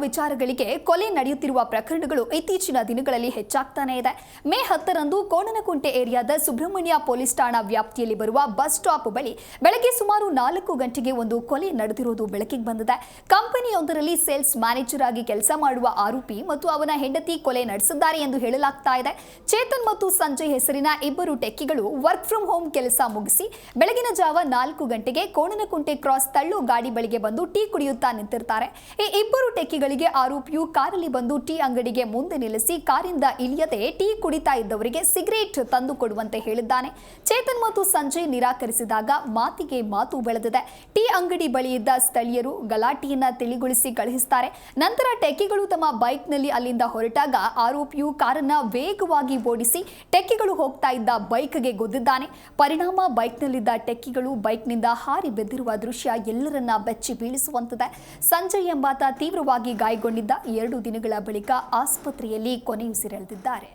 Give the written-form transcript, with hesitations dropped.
ವಿಚಾರಗಳಿಗೆ ಕೊಲೆ ನಡೆಯುತ್ತಿರುವ ಪ್ರಕರಣಗಳು ಇತ್ತೀಚಿನ ದಿನಗಳಲ್ಲಿ ಹೆಚ್ಚಾಗ್ತಾನೆ ಇದೆ. ಮೇ 10ರಂದು ಕೋಣನಕುಂಟೆ ಏರಿಯಾದ ಸುಬ್ರಹ್ಮಣ್ಯ ಪೊಲೀಸ್ ಠಾಣಾ ವ್ಯಾಪ್ತಿಯಲ್ಲಿ ಬರುವ ಬಸ್ ಸ್ಟಾಪ್ ಬಳಿ ಬೆಳಗ್ಗೆ ಸುಮಾರು 4 ಗಂಟೆಗೆ ಒಂದು ಕೊಲೆ ನಡೆದಿರುವುದು ಬೆಳಕಿಗೆ ಬಂದಿದೆ. ಕಂಪನಿಯೊಂದರಲ್ಲಿ ಸೇಲ್ಸ್ ಮ್ಯಾನೇಜರ್ ಆಗಿ ಕೆಲಸ ಮಾಡುವ ಆರೋಪಿ ಮತ್ತು ಅವನ ಹೆಂಡತಿ ಕೊಲೆ ನಡೆಸಿದ್ದಾರೆ ಎಂದು ಹೇಳಲಾಗ್ತಾ ಇದೆ. ಚೇತನ್ ಮತ್ತು ಸಂಜಯ್ ಹೆಸರಿನ ಇಬ್ಬರು ಟೆಕ್ಕಿಗಳು ವರ್ಕ್ ಫ್ರಮ್ ಹೋಮ್ ಕೆಲಸ ಮುಗಿಸಿ ಬೆಳಗಿನ ಜಾವ 4 ಗಂಟೆಗೆ ಕೋಣನಕುಂಟೆ ಕ್ರಾಸ್ ತಳ್ಳು ಗಾಡಿ ಬಳಿಗೆ ಬಂದು ಟೀ ಕುಡಿಯುತ್ತಾ ನಿಂತಿರ್ತಾರೆ. ಈ ಇಬ್ಬರು ಟೆಕ್ಕಿಗಳಿಗೆ ಆರೋಪಿಯು ಕಾರಲ್ಲಿ ಬಂದು ಟೀ ಅಂಗಡಿಗೆ ಮುಂದೆ ನಿಲ್ಲಿಸಿ ಕಾರಿಂದ ಇಳಿಯದೆ ಟೀ ಕುಡಿತಾ ಇದ್ದವರಿಗೆ ಸಿಗರೇಟ್ ತಂದು ಕೊಡುವಂತೆ ಹೇಳಿದ್ದಾನೆ. ಚೇತನ್ ಮತ್ತು ಸಂಜಯ್ ನಿರಾಕರಿಸಿದಾಗ ಮಾತಿಗೆ ಮಾತು ಬೆಳೆದಿದೆ. ಟೀ ಅಂಗಡಿ ಬಳಿ ಇದ್ದ ಸ್ಥಳೀಯರು ಗಲಾಟೆಯನ್ನ ತಿಳಿಗೊಳಿಸಿ ಕಳುಹಿಸುತ್ತಾರೆ. ನಂತರ ಟೆಕ್ಕಿಗಳು ತಮ್ಮ ಬೈಕ್ನಲ್ಲಿ ಅಲ್ಲಿಂದ ಹೊರಟಾಗ ಆರೋಪಿಯು ಕಾರನ್ನ ವೇಗವಾಗಿ ಓಡಿಸಿ ಟೆಕ್ಕಿಗಳು ಹೋಗ್ತಾ ಇದ್ದ ಬೈಕ್ಗೆ ಗುದ್ದಿದ್ದಾನೆ. ಪರಿಣಾಮ ಬೈಕ್ನಲ್ಲಿದ್ದ ಟೆಕ್ಕಿಗಳು ಬೈಕ್ನಿಂದ ಹಾರಿ ಬಿದ್ದಿರುವ ದೃಶ್ಯ ಎಲ್ಲರನ್ನ ಬೆಚ್ಚಿ ಬೀಳಿಸುವಂತಿದೆ. ಸಂಜಯ್ ಎಂಬಾತ ತೀವ್ರವಾಗಿ ಗಾಯಗೊಂಡಿದ್ದ 2 ದಿನಗಳ ಬಳಿಕ ಆಸ್ಪತ್ರೆಯಲ್ಲಿ ಕೊನೆಯುಸಿರೆಳೆದಿದ್ದಾರೆ.